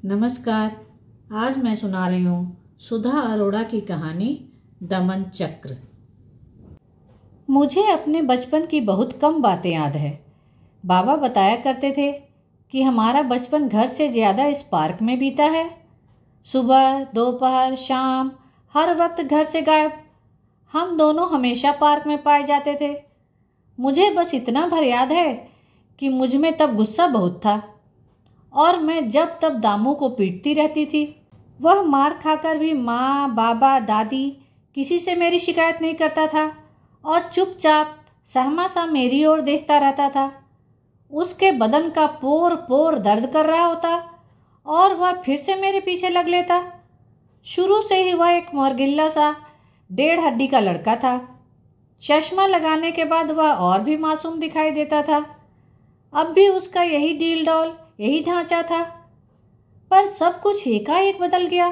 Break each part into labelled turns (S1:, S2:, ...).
S1: नमस्कार। आज मैं सुना रही हूँ सुधा अरोड़ा की कहानी दमन चक्र। मुझे अपने बचपन की बहुत कम बातें याद है। बाबा बताया करते थे कि हमारा बचपन घर से ज़्यादा इस पार्क में बीता है। सुबह, दोपहर, शाम, हर वक्त घर से गायब। हम दोनों हमेशा पार्क में पाए जाते थे। मुझे बस इतना भर याद है कि मुझ में तब गुस्सा बहुत था और मैं जब तब दामू को पीटती रहती थी। वह मार खाकर भी माँ, बाबा, दादी किसी से मेरी शिकायत नहीं करता था और चुपचाप सहमा सा मेरी ओर देखता रहता था। उसके बदन का पोर पोर दर्द कर रहा होता और वह फिर से मेरे पीछे लग लेता। शुरू से ही वह एक मोरगिल्ला सा 1.5 हड्डी का लड़का था। चश्मा लगाने के बाद वह और भी मासूम दिखाई देता था। अब भी उसका यही डील डॉल, यही ढांचा था, पर सब कुछ एकाएक बदल गया।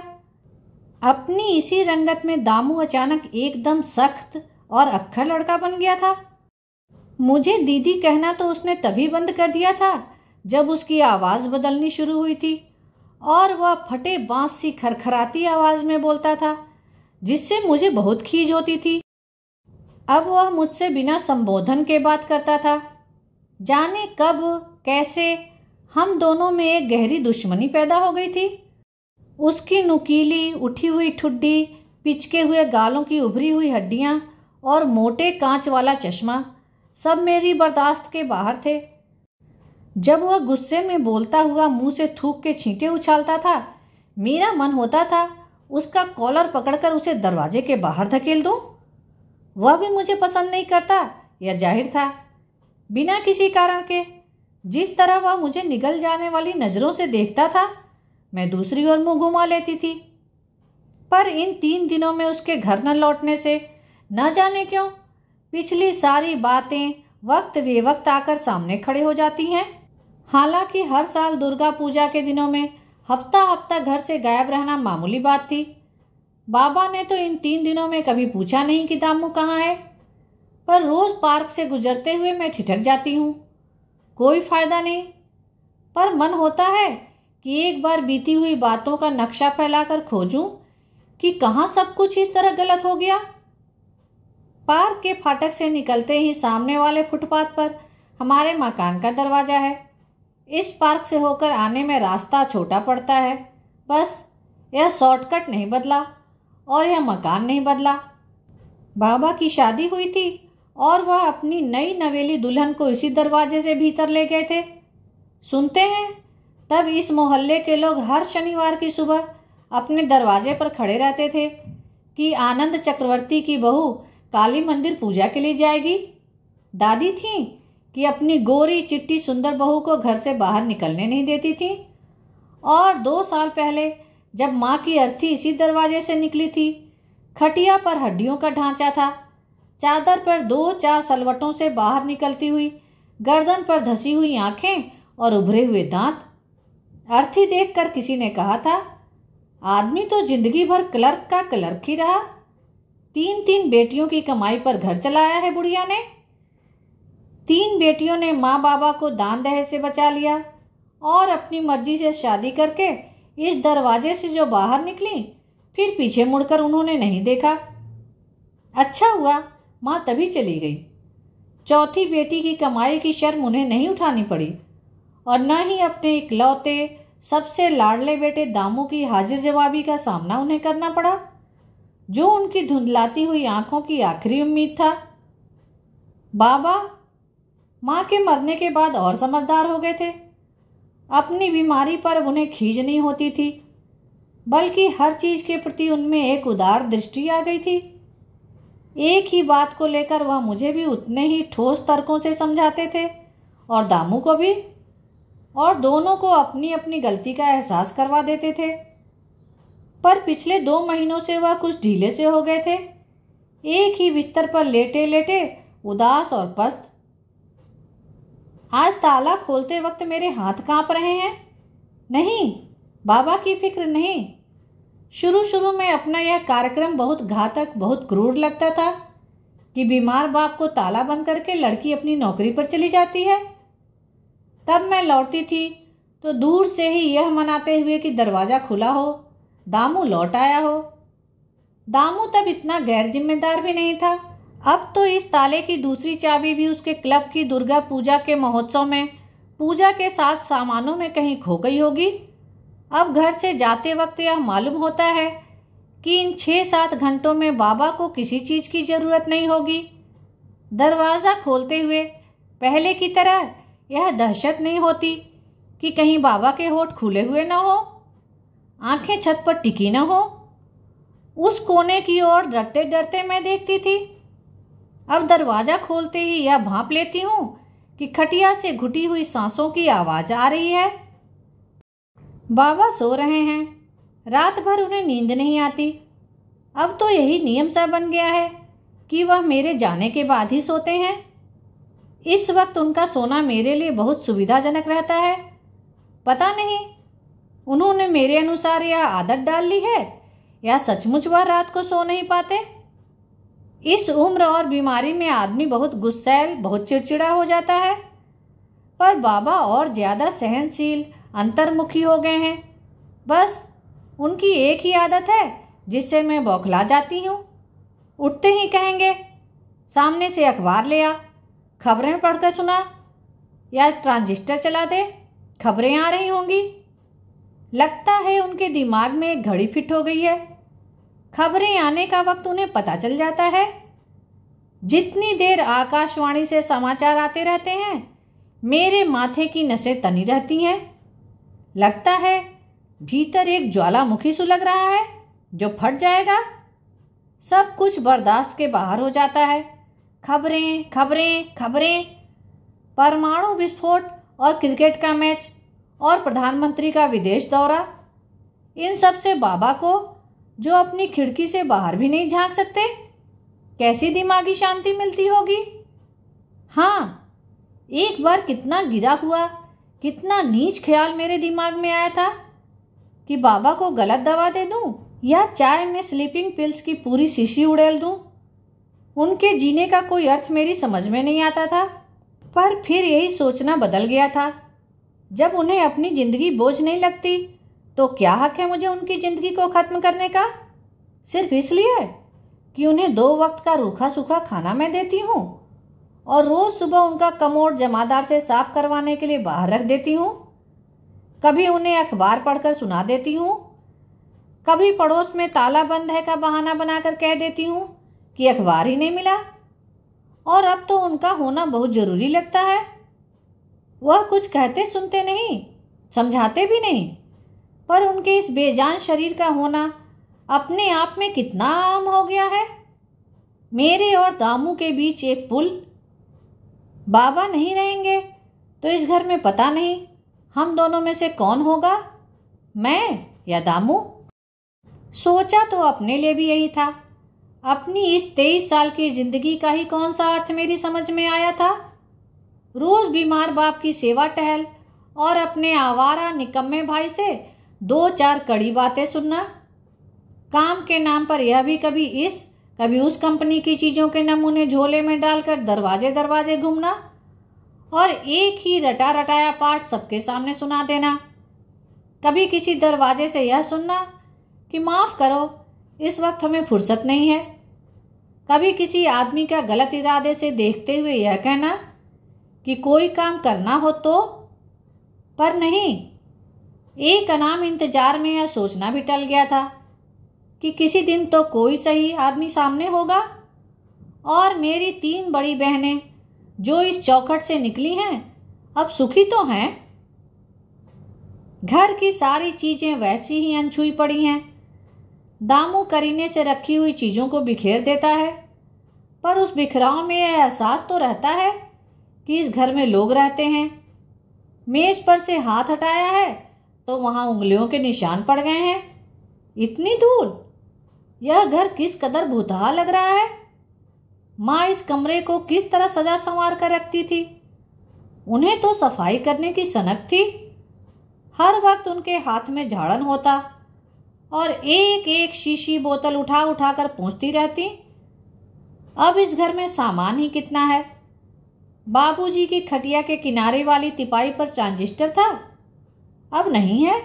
S1: अपनी इसी रंगत में दामू अचानक एकदम सख्त और अक्खर लड़का बन गया था। मुझे दीदी कहना तो उसने तभी बंद कर दिया था जब उसकी आवाज़ बदलनी शुरू हुई थी और वह फटे बांस सी खरखराती आवाज़ में बोलता था, जिससे मुझे बहुत खीज होती थी। अब वह मुझसे बिना संबोधन के बात करता था। जाने कब कैसे हम दोनों में एक गहरी दुश्मनी पैदा हो गई थी। उसकी नुकीली उठी हुई ठुड्डी, पिचके हुए गालों की उभरी हुई हड्डियां और मोटे कांच वाला चश्मा सब मेरी बर्दाश्त के बाहर थे। जब वह गुस्से में बोलता हुआ मुंह से थूक के छींटे उछालता था, मेरा मन होता था उसका कॉलर पकड़कर उसे दरवाजे के बाहर धकेल दूं। वह भी मुझे पसंद नहीं करता, यह जाहिर था। बिना किसी कारण के जिस तरह वह मुझे निगल जाने वाली नज़रों से देखता था, मैं दूसरी ओर मुंह घुमा लेती थी। पर इन 3 दिनों में उसके घर न लौटने से न जाने क्यों पिछली सारी बातें वक्त बेवक्त आकर सामने खड़े हो जाती हैं। हालांकि हर साल दुर्गा पूजा के दिनों में हफ्ता हफ्ता घर से गायब रहना मामूली बात थी। बाबा ने तो इन 3 दिनों में कभी पूछा नहीं कि दामू कहाँ है, पर रोज़ पार्क से गुजरते हुए मैं ठिठक जाती हूँ। कोई फायदा नहीं, पर मन होता है कि एक बार बीती हुई बातों का नक्शा फैलाकर खोजूं कि कहाँ सब कुछ इस तरह गलत हो गया। पार्क के फाटक से निकलते ही सामने वाले फुटपाथ पर हमारे मकान का दरवाज़ा है। इस पार्क से होकर आने में रास्ता छोटा पड़ता है, बस यह शॉर्टकट नहीं बदला और यह मकान नहीं बदला। बाबा की शादी हुई थी और वह अपनी नई नवेली दुल्हन को इसी दरवाजे से भीतर ले गए थे। सुनते हैं तब इस मोहल्ले के लोग हर शनिवार की सुबह अपने दरवाजे पर खड़े रहते थे कि आनंद चक्रवर्ती की बहू काली मंदिर पूजा के लिए जाएगी। दादी थी कि अपनी गोरी चिट्टी सुंदर बहू को घर से बाहर निकलने नहीं देती थी। और 2 साल पहले जब माँ की अर्थी इसी दरवाजे से निकली थी, खटिया पर हड्डियों का ढांचा था, चादर पर 2-4 सलवटों से बाहर निकलती हुई गर्दन पर धसी हुई आंखें और उभरे हुए दांत। अर्थी देखकर किसी ने कहा था, आदमी तो जिंदगी भर क्लर्क का क्लर्क ही रहा। 3 बेटियों की कमाई पर घर चलाया है बुढ़िया ने। 3 बेटियों ने माँ बाबा को दान दहेज से बचा लिया और अपनी मर्जी से शादी करके इस दरवाजे से जो बाहर निकली, फिर पीछे मुड़कर उन्होंने नहीं देखा। अच्छा हुआ माँ तभी चली गई। चौथी बेटी की कमाई की शर्म उन्हें नहीं उठानी पड़ी और न ही अपने इकलौते सबसे लाडले बेटे दामू की हाजिर जवाबी का सामना उन्हें करना पड़ा, जो उनकी धुंधलाती हुई आंखों की आखिरी उम्मीद था। बाबा माँ के मरने के बाद और समझदार हो गए थे। अपनी बीमारी पर उन्हें खीज नहीं होती थी, बल्कि हर चीज के प्रति उनमें एक उदार दृष्टि आ गई थी। एक ही बात को लेकर वह मुझे भी उतने ही ठोस तर्कों से समझाते थे और दामू को भी, और दोनों को अपनी अपनी गलती का एहसास करवा देते थे। पर पिछले 2 महीनों से वह कुछ ढीले से हो गए थे, एक ही बिस्तर पर लेटे लेटे उदास और पस्त। आज ताला खोलते वक्त मेरे हाथ कांप रहे हैं। नहीं, बाबा की फिक्र नहीं। शुरू में अपना यह कार्यक्रम बहुत घातक, बहुत क्रूर लगता था कि बीमार बाप को ताला बंद करके लड़की अपनी नौकरी पर चली जाती है। तब मैं लौटती थी तो दूर से ही यह मनाते हुए कि दरवाज़ा खुला हो, दामू लौट आया हो। दामू तब इतना गैर जिम्मेदार भी नहीं था। अब तो इस ताले की दूसरी चाबी भी उसके क्लब की दुर्गा पूजा के महोत्सव में पूजा के साथ सामानों में कहीं खो गई होगी। अब घर से जाते वक्त यह मालूम होता है कि इन 6-7 घंटों में बाबा को किसी चीज़ की ज़रूरत नहीं होगी। दरवाज़ा खोलते हुए पहले की तरह यह दहशत नहीं होती कि कहीं बाबा के होठ खुले हुए न हो, आंखें छत पर टिकी न हो। उस कोने की ओर डरते डरते मैं देखती थी। अब दरवाज़ा खोलते ही यह भांप लेती हूँ कि खटिया से घुटी हुई सांसों की आवाज़ आ रही है। बाबा सो रहे हैं। रात भर उन्हें नींद नहीं आती। अब तो यही नियम सा बन गया है कि वह मेरे जाने के बाद ही सोते हैं। इस वक्त उनका सोना मेरे लिए बहुत सुविधाजनक रहता है। पता नहीं उन्होंने मेरे अनुसार यह आदत डाल ली है या सचमुच वह रात को सो नहीं पाते। इस उम्र और बीमारी में आदमी बहुत गुस्सैल, बहुत चिड़चिड़ा हो जाता है, पर बाबा और ज़्यादा सहनशील, अंतर्मुखी हो गए हैं। बस उनकी एक ही आदत है जिससे मैं बौखला जाती हूँ। उठते ही कहेंगे, सामने से अखबार ले आ, खबरें पढ़कर सुना, या ट्रांजिस्टर चला दे, खबरें आ रही होंगी। लगता है उनके दिमाग में एक घड़ी फिट हो गई है। खबरें आने का वक्त उन्हें पता चल जाता है। जितनी देर आकाशवाणी से समाचार आते रहते हैं, मेरे माथे की नसें तनी रहती हैं। लगता है भीतर एक ज्वालामुखी सुलग रहा है जो फट जाएगा। सब कुछ बर्दाश्त के बाहर हो जाता है। खबरें खबरें खबरें, परमाणु विस्फोट और क्रिकेट का मैच और प्रधानमंत्री का विदेश दौरा। इन सब से बाबा को, जो अपनी खिड़की से बाहर भी नहीं झांक सकते, कैसी दिमागी शांति मिलती होगी। हाँ, एक बार कितना गिरा हुआ, कितना नीच ख्याल मेरे दिमाग में आया था कि बाबा को गलत दवा दे दूं या चाय में स्लीपिंग पिल्स की पूरी शीशी उड़ेल दूं। उनके जीने का कोई अर्थ मेरी समझ में नहीं आता था। पर फिर यही सोचना बदल गया था। जब उन्हें अपनी ज़िंदगी बोझ नहीं लगती तो क्या हक है मुझे उनकी ज़िंदगी को ख़त्म करने का, सिर्फ इसलिए कि उन्हें 2 वक्त का रूखा सूखा खाना मैं देती हूँ और रोज़ सुबह उनका कमोड जमादार से साफ करवाने के लिए बाहर रख देती हूँ। कभी उन्हें अखबार पढ़कर सुना देती हूँ, कभी पड़ोस में ताला बंद है का बहाना बनाकर कह देती हूँ कि अखबार ही नहीं मिला। और अब तो उनका होना बहुत ज़रूरी लगता है। वह कुछ कहते सुनते नहीं, समझाते भी नहीं, पर उनके इस बेजान शरीर का होना अपने आप में कितना आम हो गया है। मेरे और दामू के बीच एक पुल। बाबा नहीं रहेंगे तो इस घर में पता नहीं हम दोनों में से कौन होगा, मैं या दामू। सोचा तो अपने लिए भी यही था। अपनी इस 23 साल की जिंदगी का ही कौन सा अर्थ मेरी समझ में आया था। रोज बीमार बाप की सेवा टहल और अपने आवारा निकम्मे भाई से 2-4 कड़ी बातें सुनना। काम के नाम पर यह भी कभी इस कभी उस कंपनी की चीज़ों के नमूने झोले में डालकर दरवाजे दरवाजे घूमना और एक ही रटा रटाया पाठ सबके सामने सुना देना। कभी किसी दरवाजे से यह सुनना कि माफ़ करो, इस वक्त हमें फुर्सत नहीं है। कभी किसी आदमी का गलत इरादे से देखते हुए यह कहना कि कोई काम करना हो तो, पर नहीं। एक अनाम इंतजार में यह सोचना भी टल गया था कि किसी दिन तो कोई सही आदमी सामने होगा और मेरी 3 बड़ी बहनें जो इस चौखट से निकली हैं अब सुखी तो हैं। घर की सारी चीज़ें वैसी ही अनछुई पड़ी हैं। दामू करीने से रखी हुई चीज़ों को बिखेर देता है, पर उस बिखराव में यह एहसास तो रहता है कि इस घर में लोग रहते हैं। मेज पर से हाथ हटाया है तो वहाँ उंगलियों के निशान पड़ गए हैं। इतनी दूर यह घर किस कदर भूतहा लग रहा है। माँ इस कमरे को किस तरह सजा संवार कर रखती थी। उन्हें तो सफाई करने की सनक थी। हर वक्त उनके हाथ में झाड़न होता और एक एक शीशी बोतल उठा उठा कर पहुँचती रहती। अब इस घर में सामान ही कितना है। बाबूजी की खटिया के किनारे वाली तिपाई पर ट्रांजिस्टर था, अब नहीं है।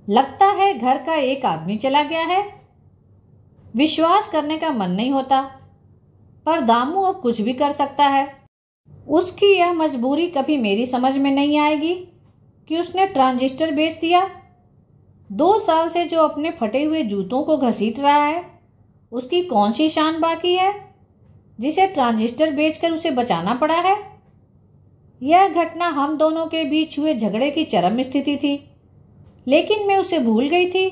S1: लगता है घर का एक आदमी चला गया है। विश्वास करने का मन नहीं होता, पर दामू अब कुछ भी कर सकता है। उसकी यह मजबूरी कभी मेरी समझ में नहीं आएगी कि उसने ट्रांजिस्टर बेच दिया। 2 साल से जो अपने फटे हुए जूतों को घसीट रहा है, उसकी कौन सी शान बाकी है जिसे ट्रांजिस्टर बेचकर उसे बचाना पड़ा है। यह घटना हम दोनों के बीच हुए झगड़े की चरम स्थिति थी, लेकिन मैं उसे भूल गई थी।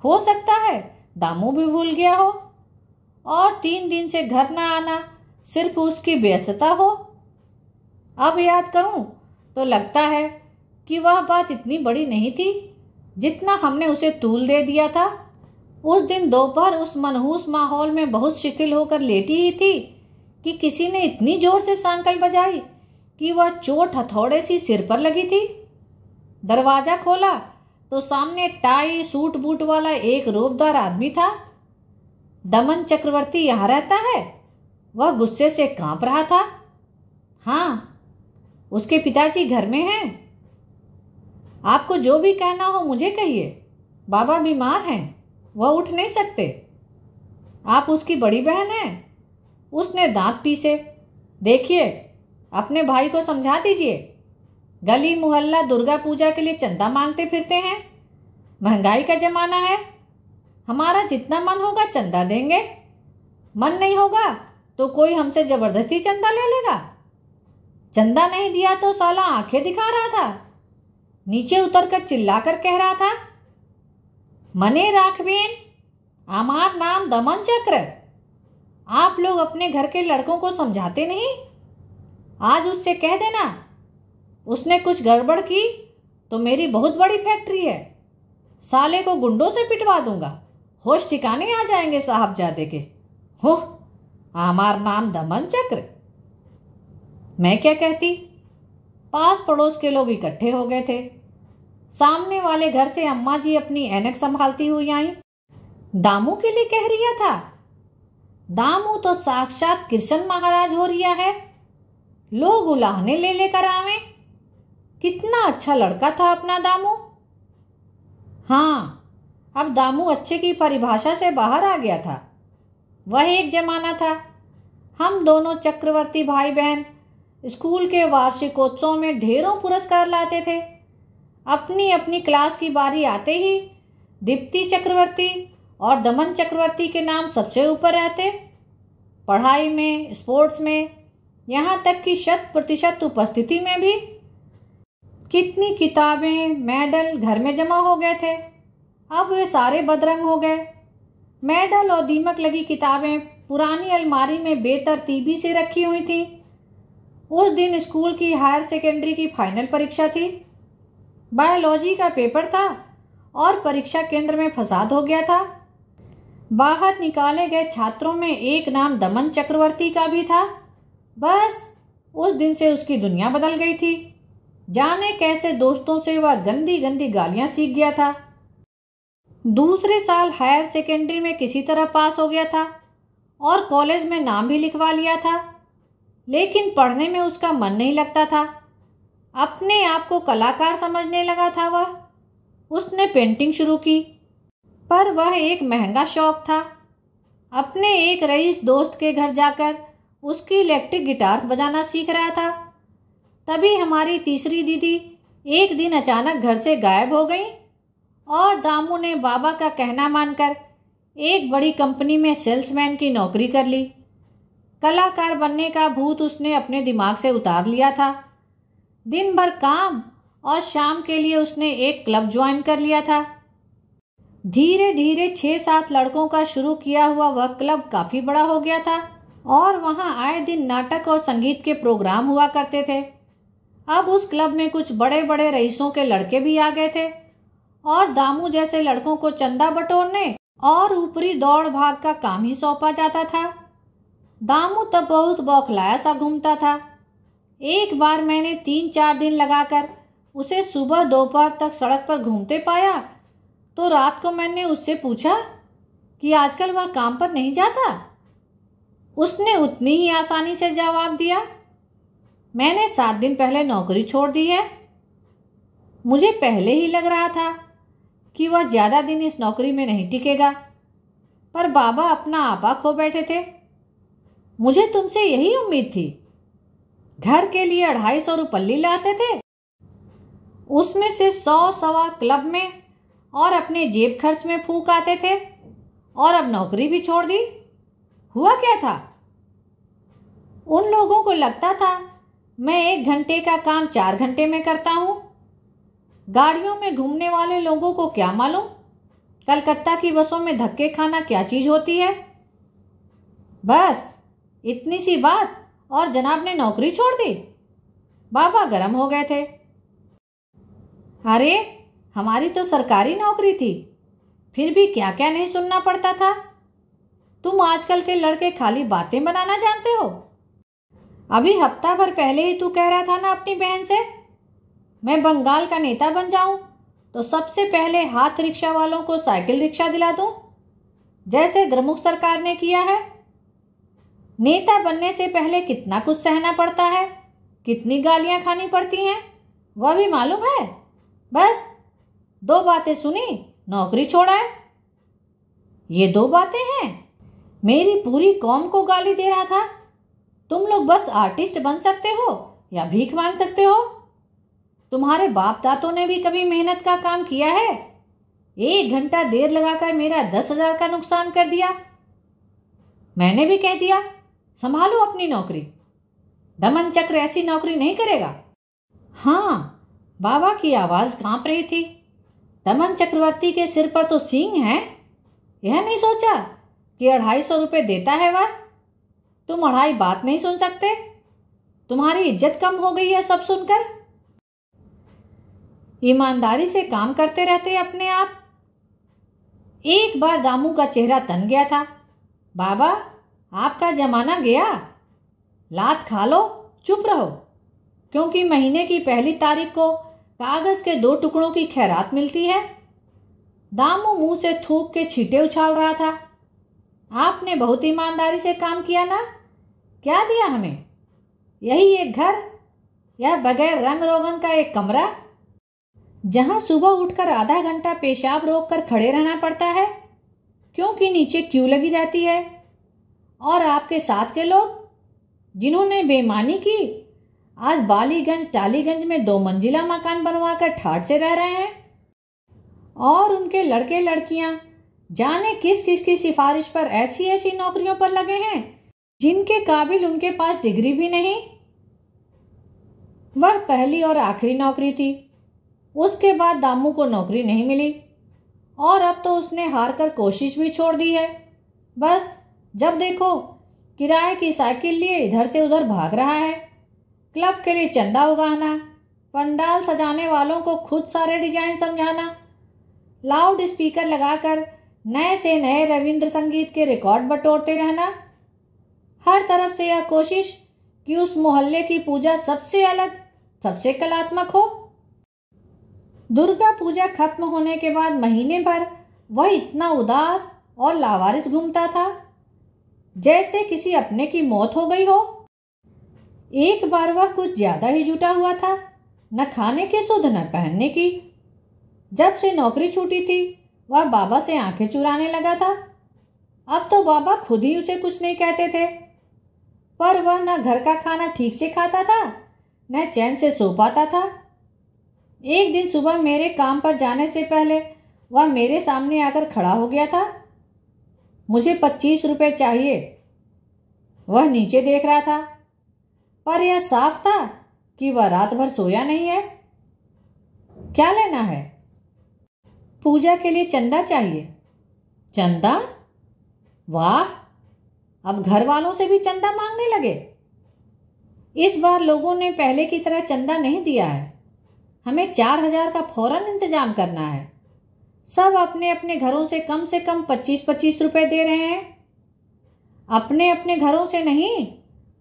S1: हो सकता है दामू भी भूल गया हो और 3 दिन से घर न आना सिर्फ उसकी व्यस्तता हो। अब याद करूं तो लगता है कि वह बात इतनी बड़ी नहीं थी जितना हमने उसे तूल दे दिया था। उस दिन दोपहर उस मनहूस माहौल में बहुत शिथिल होकर लेटी ही थी कि किसी ने इतनी जोर से सांकल बजाई कि वह चोट हथौड़े सी सिर पर लगी थी। दरवाजा खोला तो सामने टाई सूट बूट वाला एक रोबदार आदमी था। दमन चक्रवर्ती यहाँ रहता है? वह गुस्से से कांप रहा था। हाँ, उसके पिताजी घर में हैं। आपको जो भी कहना हो मुझे कहिए। बाबा बीमार हैं, वह उठ नहीं सकते। आप उसकी बड़ी बहन हैं? उसने दांत पीसे। देखिए, अपने भाई को समझा दीजिए। गली मोहल्ला दुर्गा पूजा के लिए चंदा मांगते फिरते हैं। महंगाई का जमाना है। हमारा जितना मन होगा चंदा देंगे। मन नहीं होगा तो कोई हमसे जबरदस्ती चंदा ले लेगा। चंदा नहीं दिया तो साला आंखें दिखा रहा था, नीचे उतरकर चिल्लाकर कह रहा था, मने राखबेन, हमार नाम दमन चक्र। आप लोग अपने घर के लड़कों को समझाते नहीं। आज उससे कह देना उसने कुछ गड़बड़ की तो मेरी बहुत बड़ी फैक्ट्री है, साले को गुंडों से पिटवा दूंगा। होश ठिकाने आ जाएंगे साहबजादे के। हो, हमार नाम दमन चक्र। मैं क्या कहती। पास पड़ोस के लोग इकट्ठे हो गए थे। सामने वाले घर से अम्मा जी अपनी ऐनक संभालती हुई आई। दामू के लिए कह रिया था। दामू तो साक्षात कृष्ण महाराज हो रिया है। लोग उलाहने ले लेकर आवे। कितना अच्छा लड़का था अपना दामू। हाँ, अब दामू अच्छे की परिभाषा से बाहर आ गया था। वह एक जमाना था। हम दोनों चक्रवर्ती भाई बहन स्कूल के वार्षिकोत्सव में ढेरों पुरस्कार लाते थे। अपनी अपनी क्लास की बारी आते ही दीप्ति चक्रवर्ती और दमन चक्रवर्ती के नाम सबसे ऊपर रहते। पढ़ाई में, स्पोर्ट्स में, यहाँ तक कि 100% उपस्थिति में भी। कितनी किताबें, मेडल घर में जमा हो गए थे। अब वे सारे बदरंग हो गए। मेडल और दीमक लगी किताबें पुरानी अलमारी में बेतरतीबी से रखी हुई थी। उस दिन स्कूल की हायर सेकेंडरी की फाइनल परीक्षा थी। बायोलॉजी का पेपर था और परीक्षा केंद्र में फसाद हो गया था। बाहर निकाले गए छात्रों में एक नाम दमन चक्रवर्ती का भी था। बस उस दिन से उसकी दुनिया बदल गई थी। जाने कैसे दोस्तों से वह गंदी गंदी गालियां सीख गया था। दूसरे साल हायर सेकेंडरी में किसी तरह पास हो गया था और कॉलेज में नाम भी लिखवा लिया था, लेकिन पढ़ने में उसका मन नहीं लगता था। अपने आप को कलाकार समझने लगा था वह। उसने पेंटिंग शुरू की, पर वह एक महंगा शौक था। अपने एक रईस दोस्त के घर जाकर उसकी इलेक्ट्रिक गिटार बजाना सीख रहा था। तभी हमारी तीसरी दीदी एक दिन अचानक घर से गायब हो गई और दामू ने बाबा का कहना मानकर एक बड़ी कंपनी में सेल्समैन की नौकरी कर ली। कलाकार बनने का भूत उसने अपने दिमाग से उतार लिया था। दिन भर काम और शाम के लिए उसने एक क्लब ज्वाइन कर लिया था। धीरे धीरे 6-7 लड़कों का शुरू किया हुआ वह क्लब काफ़ी बड़ा हो गया था और वहाँ आए दिन नाटक और संगीत के प्रोग्राम हुआ करते थे। अब उस क्लब में कुछ बड़े बड़े रईसों के लड़के भी आ गए थे और दामू जैसे लड़कों को चंदा बटोरने और ऊपरी दौड़ भाग का काम ही सौंपा जाता था। दामू तब बहुत बौखलाया सा घूमता था। एक बार मैंने 3-4 दिन लगाकर उसे सुबह दोपहर तक सड़क पर घूमते पाया, तो रात को मैंने उससे पूछा कि आजकल वह काम पर नहीं जाता। उसने उतनी ही आसानी से जवाब दिया, मैंने 7 दिन पहले नौकरी छोड़ दी है। मुझे पहले ही लग रहा था कि वह ज़्यादा दिन इस नौकरी में नहीं टिकेगा, पर बाबा अपना आपा खो बैठे थे। मुझे तुमसे यही उम्मीद थी। घर के लिए 250 रुपल्ली लाते थे, उसमें से 100 क्लब में और अपने जेब खर्च में फूंक आते थे, और अब नौकरी भी छोड़ दी। हुआ क्या था? उन लोगों को लगता था मैं 1 घंटे का काम 4 घंटे में करता हूँ। गाड़ियों में घूमने वाले लोगों को क्या मालूम कलकत्ता की बसों में धक्के खाना क्या चीज होती है। बस इतनी सी बात और जनाब ने नौकरी छोड़ दी। बाबा गर्म हो गए थे। अरे हमारी तो सरकारी नौकरी थी, फिर भी क्या क्या नहीं सुनना पड़ता था। तुम आजकल के लड़के खाली बातें बनाना जानते हो। अभी हफ्ता भर पहले ही तू कह रहा था ना अपनी बहन से, मैं बंगाल का नेता बन जाऊं तो सबसे पहले हाथ रिक्शा वालों को साइकिल रिक्शा दिला दूं, जैसे द्रमुक सरकार ने किया है। नेता बनने से पहले कितना कुछ सहना पड़ता है, कितनी गालियां खानी पड़ती हैं, वह भी मालूम है। बस 2 बातें सुनी, नौकरी छोड़ा है। ये 2 बातें हैं? मेरी पूरी कौम को गाली दे रहा था। तुम लोग बस आर्टिस्ट बन सकते हो या भीख मांग सकते हो। तुम्हारे बाप दादों ने भी कभी मेहनत का काम किया है? 1 घंटा देर लगाकर मेरा 10,000 का नुकसान कर दिया। मैंने भी कह दिया संभालो अपनी नौकरी। दमन चक्र ऐसी नौकरी नहीं करेगा। हाँ, बाबा की आवाज कांप रही थी। दमन चक्रवर्ती के सिर पर तो सींग है। यह नहीं सोचा कि 250 रुपये देता है वह? तुम 2.5 बात नहीं सुन सकते? तुम्हारी इज्जत कम हो गई है सब सुनकर। ईमानदारी से काम करते रहते अपने आप। एक बार दामू का चेहरा तन गया था। बाबा आपका जमाना गया, लात खा लो, चुप रहो, क्योंकि महीने की पहली तारीख को कागज के 2 टुकड़ों की खैरात मिलती है। दामू मुंह से थूक के छींटे उछाल रहा था। आपने बहुत ईमानदारी से काम किया ना। क्या दिया हमें? यही एक घर, या बगैर रंग रोगन का एक कमरा, जहां सुबह उठकर आधा घंटा पेशाब रोककर खड़े रहना पड़ता है क्योंकि नीचे क्यू लगी रहती है। और आपके साथ के लोग जिन्होंने बेईमानी की, आज बालीगंज टालीगंज में 2 मंजिला मकान बनवाकर ठाठ से रह रहे हैं। और उनके लड़के लड़कियां जाने किस किस की सिफारिश पर ऐसी ऐसी नौकरियों पर लगे हैं जिनके काबिल उनके पास डिग्री भी नहीं। वह पहली और आखिरी नौकरी थी। उसके बाद दामू को नौकरी नहीं मिली और अब तो उसने हार कर कोशिश भी छोड़ दी है। बस जब देखो किराए की साइकिल लिए इधर से उधर भाग रहा है। क्लब के लिए चंदा उगाना, पंडाल सजाने वालों को खुद सारे डिजाइन समझाना, लाउड स्पीकर लगाकर नए से नए रविंद्र संगीत के रिकॉर्ड बटोरते रहना। हर तरफ से यह कोशिश कि उस मोहल्ले की पूजा सबसे अलग, सबसे कलात्मक हो। दुर्गा पूजा खत्म होने के बाद महीने भर वह इतना उदास और लावारिस घूमता था जैसे किसी अपने की मौत हो गई हो। एक बार वह कुछ ज्यादा ही जुटा हुआ था, न खाने के सुध न पहनने की। जब से नौकरी छूटी थी वह बाबा से आंखें चुराने लगा था। अब तो बाबा खुद ही उसे कुछ नहीं कहते थे, पर वह न घर का खाना ठीक से खाता था न चैन से सो पाता था। एक दिन सुबह मेरे काम पर जाने से पहले वह मेरे सामने आकर खड़ा हो गया था। मुझे 25 रुपये चाहिए। वह नीचे देख रहा था, पर यह साफ था कि वह रात भर सोया नहीं है। क्या लेना है? पूजा के लिए चंदा चाहिए। चंदा? वाह, अब घर वालों से भी चंदा मांगने लगे। इस बार लोगों ने पहले की तरह चंदा नहीं दिया है। हमें 4,000 का फौरन इंतजाम करना है। सब अपने अपने घरों से कम 25-25 रुपए दे रहे हैं। अपने अपने घरों से नहीं,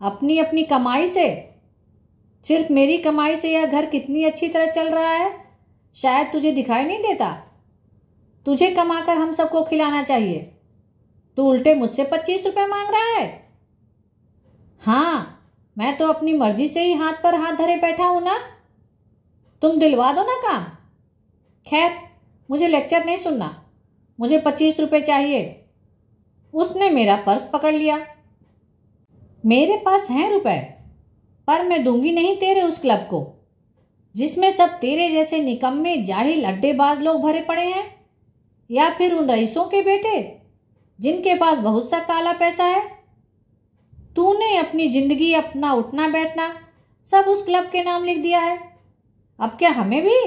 S1: अपनी अपनी कमाई से। सिर्फ मेरी कमाई से यह घर कितनी अच्छी तरह चल रहा है शायद तुझे दिखाई नहीं देता। तुझे कमाकर हम सबको खिलाना चाहिए। तू उल्टे मुझसे 25 रुपए मांग रहा है। हाँ, मैं तो अपनी मर्जी से ही हाथ पर हाथ धरे बैठा हूं ना। तुम दिलवा दो ना काम। खैर, मुझे लेक्चर नहीं सुनना, मुझे 25 रुपये चाहिए। उसने मेरा पर्स पकड़ लिया। मेरे पास हैं रुपए, पर मैं दूंगी नहीं तेरे उस क्लब को जिसमें सब तेरे जैसे निकम्मे जाहिल अड्डेबाज लोग भरे पड़े हैं, या फिर उन रईसों के बेटे जिनके पास बहुत सा काला पैसा है। तूने अपनी जिंदगी, अपना उठना बैठना सब उस क्लब के नाम लिख दिया है। अब क्या हमें भी?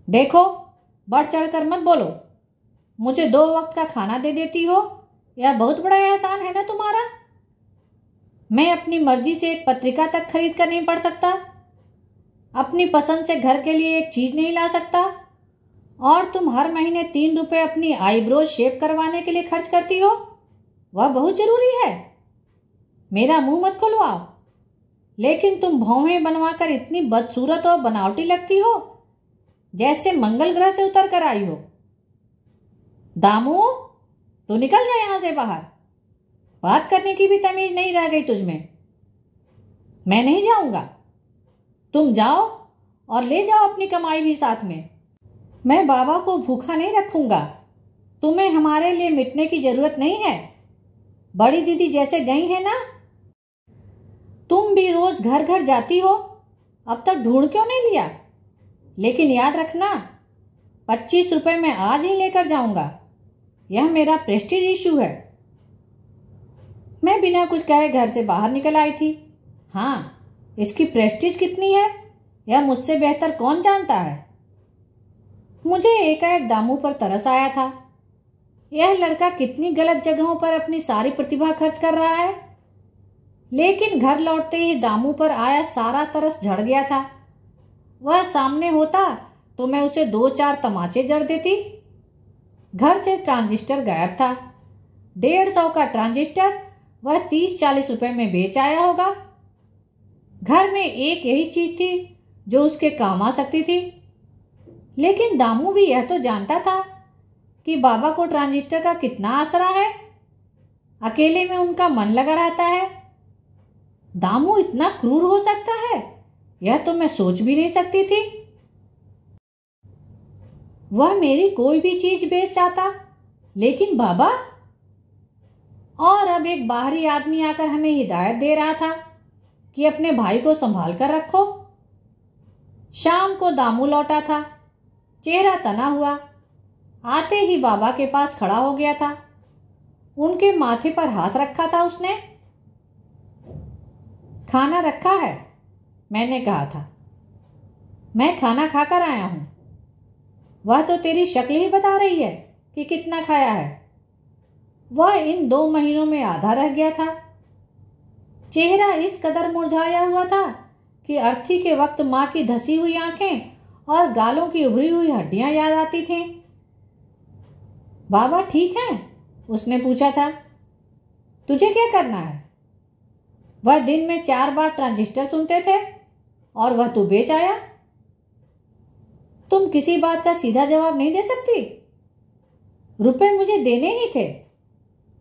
S1: देखो, बढ़ चढ़कर मत बोलो। मुझे 2 वक्त का खाना दे देती हो, यह बहुत बड़ा एहसान है ना तुम्हारा। मैं अपनी मर्जी से एक पत्रिका तक खरीद कर नहीं पढ़ सकता, अपनी पसंद से घर के लिए एक चीज नहीं ला सकता, और तुम हर महीने 3 रुपए अपनी आईब्रोज शेव करवाने के लिए खर्च करती हो। वह बहुत जरूरी है। मेरा मुंह मत खुलवाओ, लेकिन तुम भौहें बनवाकर इतनी बदसूरत और बनावटी लगती हो जैसे मंगल ग्रह से उतर कर आई हो। दामू, तू निकल जा यहां से बाहर। बात करने की भी तमीज नहीं रह गई तुझमें। मैं नहीं जाऊंगा, तुम जाओ और ले जाओ अपनी कमाई भी साथ में। मैं बाबा को भूखा नहीं रखूंगा। तुम्हें हमारे लिए मिटने की जरूरत नहीं है। बड़ी दीदी जैसे गई है ना, तुम भी रोज घर घर जाती हो, अब तक ढूंढ क्यों नहीं लिया? लेकिन याद रखना, 25 रुपए मैं आज ही लेकर जाऊंगा। यह मेरा प्रेस्टीज इशू है। मैं बिना कुछ कहे घर से बाहर निकल आई थी। हाँ, इसकी प्रेस्टीज कितनी है यह मुझसे बेहतर कौन जानता है। मुझे एकाएक दामू पर तरस आया था। यह लड़का कितनी गलत जगहों पर अपनी सारी प्रतिभा खर्च कर रहा है। लेकिन घर लौटते ही दामू पर आया सारा तरस झड़ गया था। वह सामने होता तो मैं उसे 2-4 तमाचे जड़ देती। घर से ट्रांजिस्टर गायब था। 150 का ट्रांजिस्टर वह 30-40 रुपए में बेच आया होगा। घर में एक यही चीज थी जो उसके काम आ सकती थी। लेकिन दामू भी यह तो जानता था कि बाबा को ट्रांजिस्टर का कितना आसरा है। अकेले में उनका मन लगा रहता है। दामू इतना क्रूर हो सकता है, यह तो मैं सोच भी नहीं सकती थी। वह मेरी कोई भी चीज बेच जाता, लेकिन बाबा? और अब एक बाहरी आदमी आकर हमें हिदायत दे रहा था कि अपने भाई को संभाल कर रखो। शाम को दामू लौटा था, चेहरा तना हुआ। आते ही बाबा के पास खड़ा हो गया था। उनके माथे पर हाथ रखा था उसने। खाना रखा है, मैंने कहा था। मैं खाना खाकर आया हूं। वह तो तेरी शक्ल ही बता रही है कि कितना खाया है। वह इन 2 महीनों में आधा रह गया था। चेहरा इस कदर मुरझाया हुआ था कि अर्थी के वक्त मां की धसी हुई आंखें और गालों की उभरी हुई हड्डियां याद आती थीं। बाबा ठीक है? उसने पूछा था। तुझे क्या करना है? वह दिन में 4 बार ट्रांजिस्टर सुनते थे और वह तू बेच आया। तुम किसी बात का सीधा जवाब नहीं दे सकती? रुपए मुझे देने ही थे।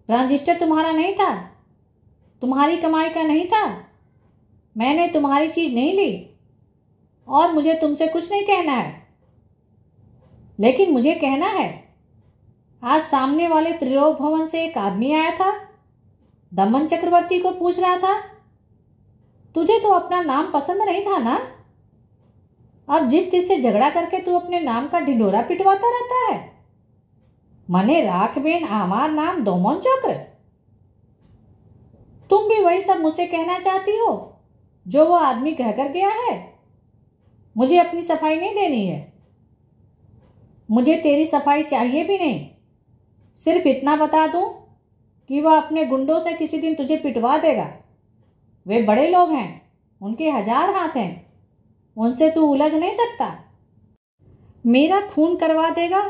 S1: ट्रांजिस्टर तुम्हारा नहीं था, तुम्हारी कमाई का नहीं था। मैंने तुम्हारी चीज नहीं ली और मुझे तुमसे कुछ नहीं कहना है। लेकिन मुझे कहना है, आज सामने वाले त्रिलोक भवन से एक आदमी आया था, दमन चक्रवर्ती को पूछ रहा था। तुझे तो अपना नाम पसंद नहीं था ना? अब जिस चीज से झगड़ा करके तू अपने नाम का ढिंढोरा पिटवाता रहता है। मने राखबेन आमार नाम दोमन चक्र। तुम भी वही सब मुझसे कहना चाहती हो जो वो आदमी कहकर गया है। मुझे अपनी सफाई नहीं देनी है। मुझे तेरी सफाई चाहिए भी नहीं। सिर्फ इतना बता दूं कि वह अपने गुंडों से किसी दिन तुझे पिटवा देगा। वे बड़े लोग हैं, उनके 1000 हाथ हैं, उनसे तू उलझ नहीं सकता। मेरा खून करवा देगा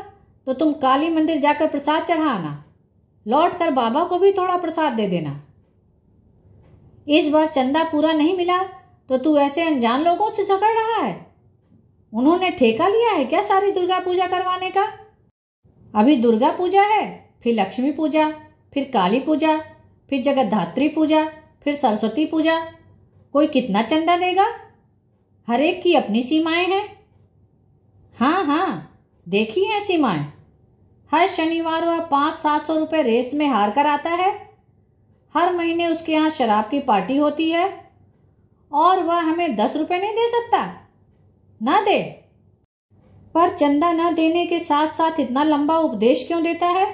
S1: तो तुम काली मंदिर जाकर प्रसाद चढ़ाना। लौट कर बाबा को भी थोड़ा प्रसाद दे देना। इस बार चंदा पूरा नहीं मिला तो तू ऐसे अनजान लोगों से झगड़ रहा है। उन्होंने ठेका लिया है क्या सारी दुर्गा पूजा करवाने का? अभी दुर्गा पूजा है, फिर लक्ष्मी पूजा, फिर काली पूजा, फिर जगद्धात्री पूजा, फिर सरस्वती पूजा। कोई कितना चंदा देगा? हर एक की अपनी सीमाएं हैं। हाँ हाँ, देखी हैं सीमाएं। हर शनिवार वह 500-700 रुपये रेस में हार कर आता है। हर महीने उसके यहाँ शराब की पार्टी होती है और वह हमें 10 रुपये नहीं दे सकता। ना दे, पर चंदा न देने के साथ साथ इतना लंबा उपदेश क्यों देता है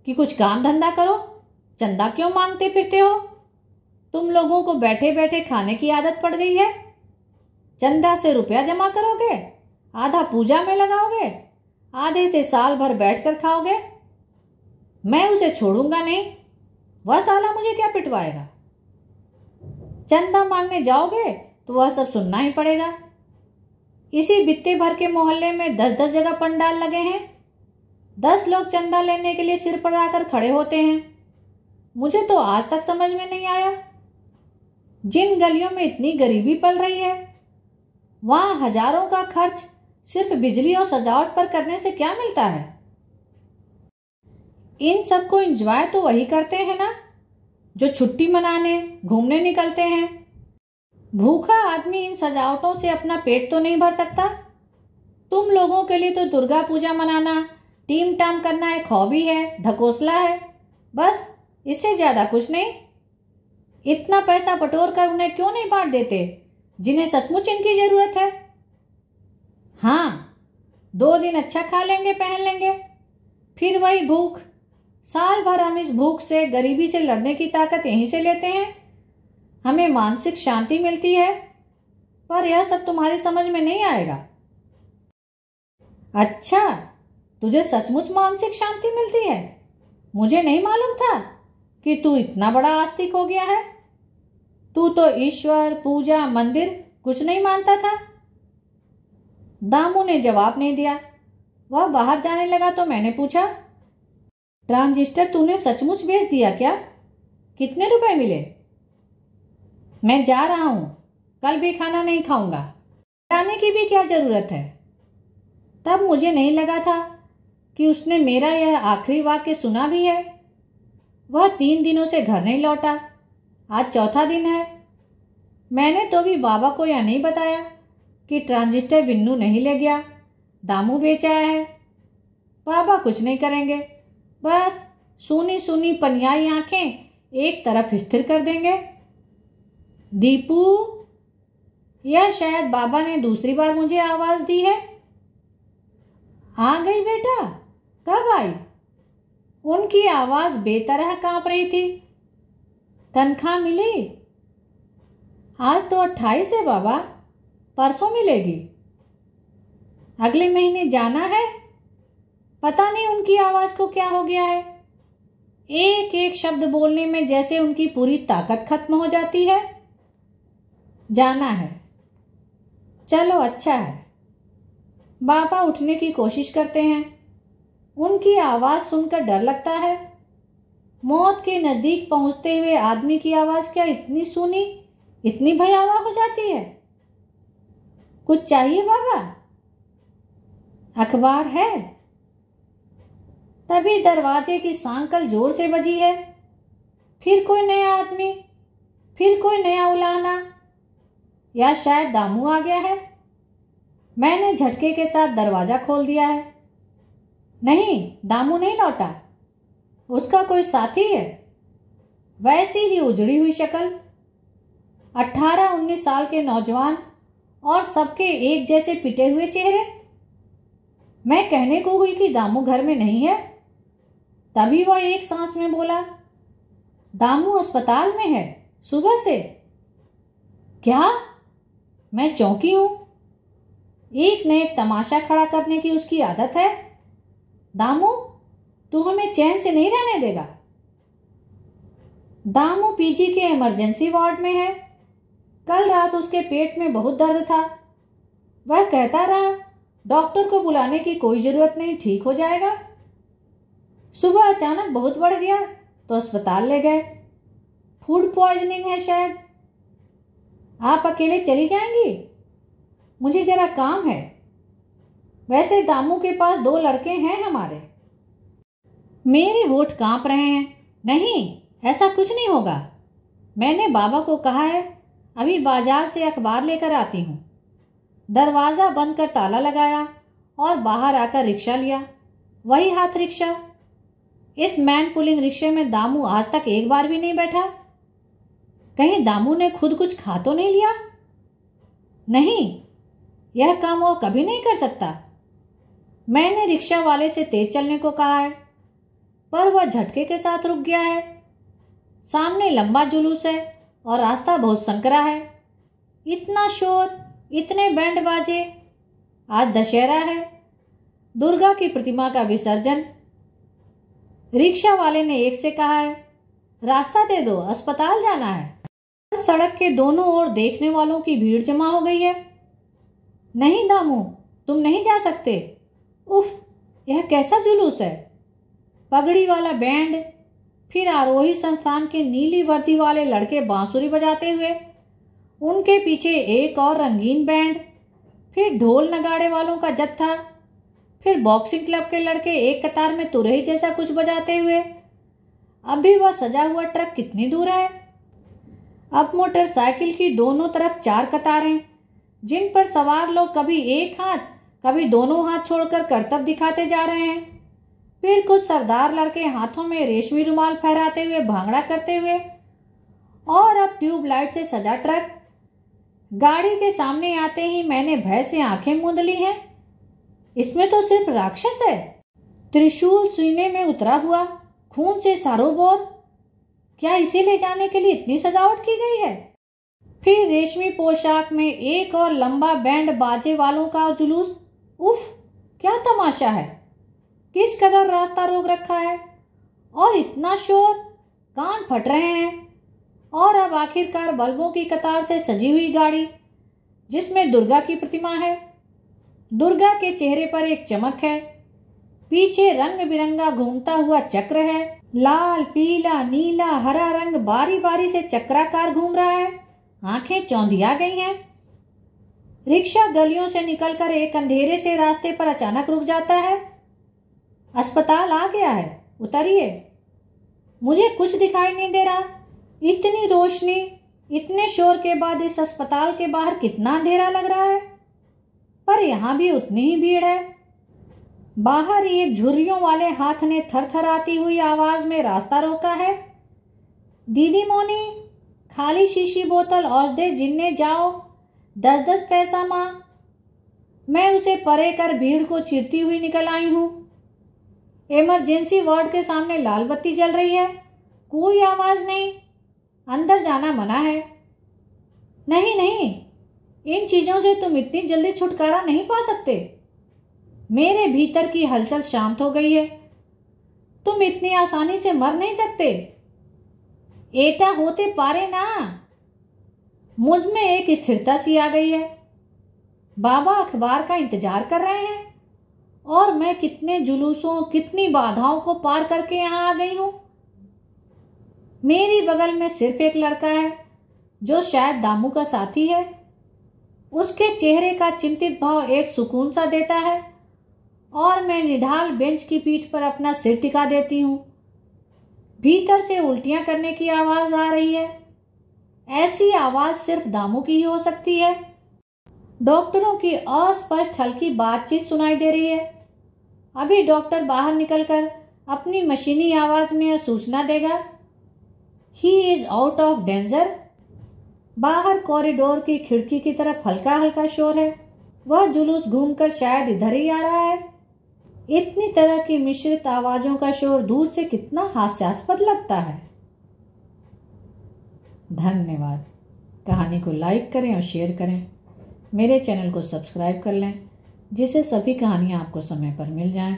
S1: कि कुछ काम धंधा करो, चंदा क्यों मांगते फिरते हो? तुम लोगों को बैठे बैठे खाने की आदत पड़ गई है। चंदा से रुपया जमा करोगे, आधा पूजा में लगाओगे, आधे से साल भर बैठकर खाओगे। मैं उसे छोड़ूंगा नहीं, वह साला मुझे क्या पिटवाएगा। चंदा मांगने जाओगे तो वह सब सुनना ही पड़ेगा। इसी बित्ते भर के मोहल्ले में 10-10 जगह पंडाल लगे हैं। 10 लोग चंदा लेने के लिए सिर पर आकर खड़े होते हैं। मुझे तो आज तक समझ में नहीं आया, जिन गलियों में इतनी गरीबी पल रही है वहां हजारों का खर्च सिर्फ बिजली और सजावट पर करने से क्या मिलता है। इन सबको एंजॉय तो वही करते हैं ना जो छुट्टी मनाने घूमने निकलते हैं। भूखा आदमी इन सजावटों से अपना पेट तो नहीं भर सकता। तुम लोगों के लिए तो दुर्गा पूजा मनाना, टीम टाम करना एक हॉबी है, ढकोसला है, बस, इससे ज्यादा कुछ नहीं। इतना पैसा बटोर कर उन्हें क्यों नहीं बांट देते जिन्हें सचमुच इनकी जरूरत है। हाँ, 2 दिन अच्छा खा लेंगे, पहन लेंगे, फिर वही भूख। साल भर हम इस भूख से, गरीबी से लड़ने की ताकत यहीं से लेते हैं। हमें मानसिक शांति मिलती है, पर यह सब तुम्हारी समझ में नहीं आएगा। अच्छा, तुझे सचमुच मानसिक शांति मिलती है? मुझे नहीं मालूम था कि तू इतना बड़ा आस्तिक हो गया है। तू तो ईश्वर, पूजा, मंदिर कुछ नहीं मानता था। दामू ने जवाब नहीं दिया। वह बाहर जाने लगा तो मैंने पूछा, ट्रांजिस्टर तूने सचमुच बेच दिया क्या? कितने रुपए मिले? मैं जा रहा हूं, कल भी खाना नहीं खाऊंगा। जाने की भी क्या जरूरत है? तब मुझे नहीं लगा था कि उसने मेरा यह आखिरी वाक्य सुना भी है। वह 3 दिनों से घर नहीं लौटा। आज चौथा दिन है। मैंने तो भी बाबा को यह नहीं बताया कि ट्रांजिस्टर विन्नू नहीं ले गया, दामू बेच आया है। बाबा कुछ नहीं करेंगे, बस सूनी सूनी पनियाई आंखें एक तरफ स्थिर कर देंगे। दीपू, यह शायद बाबा ने दूसरी बार मुझे आवाज दी है। आ गई बेटा? कब आई? उनकी आवाज बेतरह कांप रही थी। तनख्वाह मिली? आज तो 28 है बाबा, परसों मिलेगी। अगले महीने जाना है। पता नहीं उनकी आवाज को क्या हो गया है। एक एक शब्द बोलने में जैसे उनकी पूरी ताकत खत्म हो जाती है। जाना है, चलो अच्छा है। बाबा उठने की कोशिश करते हैं। उनकी आवाज सुनकर डर लगता है। मौत के नजदीक पहुंचते हुए आदमी की आवाज क्या इतनी सूनी, इतनी भयावह हो जाती है? कुछ चाहिए बाबा? अखबार है? तभी दरवाजे की सांकल जोर से बजी है। फिर कोई नया आदमी, फिर कोई नया उलाहना, या शायद दामू आ गया है। मैंने झटके के साथ दरवाजा खोल दिया है। नहीं, दामू नहीं लौटा, उसका कोई साथी है। वैसी ही उजड़ी हुई शक्ल, 18-19 साल के नौजवान और सबके एक जैसे पिटे हुए चेहरे। मैं कहने को हुई कि दामू घर में नहीं है, तभी वह एक सांस में बोला, दामू अस्पताल में है सुबह से। क्या? मैं चौंकी हूं। एक न एक तमाशा खड़ा करने की उसकी आदत है। दामू, तू हमें चैन से नहीं रहने देगा। दामू पीजी के इमरजेंसी वार्ड में है। कल रात उसके पेट में बहुत दर्द था। वह कहता रहा डॉक्टर को बुलाने की कोई जरूरत नहीं, ठीक हो जाएगा। सुबह अचानक बहुत बढ़ गया तो अस्पताल ले गए। फूड पॉइजनिंग है शायद। आप अकेले चली जाएंगी? मुझे जरा काम है। वैसे दामू के पास 2 लड़के हैं हमारे। मेरे होठ कांप रहे हैं। नहीं, ऐसा कुछ नहीं होगा। मैंने बाबा को कहा है, अभी बाजार से अखबार लेकर आती हूँ। दरवाज़ा बंद कर ताला लगाया और बाहर आकर रिक्शा लिया। वही हाथ रिक्शा। इस मैन पुलिंग रिक्शे में दामू आज तक एक बार भी नहीं बैठा। कहीं दामू ने खुद कुछ खा तो नहीं लिया? नहीं, यह काम वो कभी नहीं कर सकता। मैंने रिक्शा वाले से तेज चलने को कहा है, पर वह झटके के साथ रुक गया है। सामने लंबा जुलूस है और रास्ता बहुत संकरा है। इतना शोर, इतने बैंड बाजे। आज दशहरा है, दुर्गा की प्रतिमा का विसर्जन। रिक्शा वाले ने एक से कहा है, रास्ता दे दो, अस्पताल जाना है। सड़क के दोनों ओर देखने वालों की भीड़ जमा हो गई है। नहीं दामू, तुम नहीं जा सकते। उफ, यह कैसा जुलूस है। पगड़ी वाला बैंड, फिर आरोही संस्थान के नीली वर्दी वाले लड़के बांसुरी बजाते हुए, उनके पीछे एक और रंगीन बैंड, फिर ढोल नगाड़े वालों का जत्था, फिर बॉक्सिंग क्लब के लड़के एक कतार में तुरही जैसा कुछ बजाते हुए। अभी वह सजा हुआ ट्रक कितनी दूर है? अब मोटरसाइकिल की दोनों तरफ 4 कतारें, जिन पर सवार लोग कभी एक हाथ कभी दोनों हाथ छोड़कर करतब दिखाते जा रहे हैं। फिर कुछ सरदार लड़के हाथों में रेशमी रुमाल फहराते हुए भांगड़ा करते हुए। और अब ट्यूबलाइट से सजा ट्रक। गाड़ी के सामने आते ही मैंने भय से आंखें मूंद ली हैं। इसमें तो सिर्फ राक्षस है। त्रिशूल सीने में उतरा हुआ, खून से सारोबोर। क्या इसे ले जाने के लिए इतनी सजावट की गई है? फिर रेशमी पोशाक में एक और लंबा बैंड बाजे वालों का जुलूस। उफ, क्या तमाशा है। किस कदर रास्ता रोक रखा है और इतना शोर, कान फट रहे हैं। और अब आखिरकार बल्बों की कतार से सजी हुई गाड़ी, जिसमें दुर्गा की प्रतिमा है। दुर्गा के चेहरे पर एक चमक है। पीछे रंग बिरंगा घूमता हुआ चक्र है। लाल, पीला, नीला, हरा रंग बारी बारी से चक्राकार घूम रहा है। आंखें चौंधिया गई हैं। रिक्शा गलियों से निकलकर एक अंधेरे से रास्ते पर अचानक रुक जाता है। अस्पताल आ गया है, उतरिए। मुझे कुछ दिखाई नहीं दे रहा। इतनी रोशनी, इतने शोर के बाद इस अस्पताल के बाहर कितना अंधेरा लग रहा है। पर यहां भी उतनी ही भीड़ है। बाहर ही एक झुर्रियों वाले हाथ ने थरथराती हुई आवाज में रास्ता रोका है। दीदी मोनी, खाली शीशी बोतल और दे, जिन्ने जाओ, 10-10 पैसा माँ। मैं उसे परे कर भीड़ को चीरती हुई निकल आई हूँ। इमरजेंसी वार्ड के सामने लाल बत्ती जल रही है। कोई आवाज नहीं। अंदर जाना मना है। नहीं नहीं, इन चीजों से तुम इतनी जल्दी छुटकारा नहीं पा सकते। मेरे भीतर की हलचल शांत हो गई है। तुम इतनी आसानी से मर नहीं सकते। एटा होते पारे ना। मुझ में एक स्थिरता सी आ गई है। बाबा अखबार का इंतजार कर रहे हैं और मैं कितने जुलूसों, कितनी बाधाओं को पार करके यहाँ आ गई हूँ। मेरी बगल में सिर्फ एक लड़का है जो शायद दामू का साथी है। उसके चेहरे का चिंतित भाव एक सुकून सा देता है और मैं निढाल बेंच की पीठ पर अपना सिर टिका देती हूँ। भीतर से उल्टियां करने की आवाज आ रही है। ऐसी आवाज सिर्फ दामू की ही हो सकती है। डॉक्टरों की अस्पष्ट हल्की बातचीत सुनाई दे रही है। अभी डॉक्टर बाहर निकलकर अपनी मशीनी आवाज में यह सूचना देगा, he is out of danger. बाहर कॉरिडोर की खिड़की की तरफ हल्का हल्का शोर है। वह जुलूस घूमकर शायद इधर ही आ रहा है। इतनी तरह की मिश्रित आवाजों का शोर दूर से कितना हास्यास्पद लगता है। धन्यवाद। कहानी को लाइक करें और शेयर करें। मेरे चैनल को सब्सक्राइब कर लें, जिससे सभी कहानियाँ आपको समय पर मिल जाएं।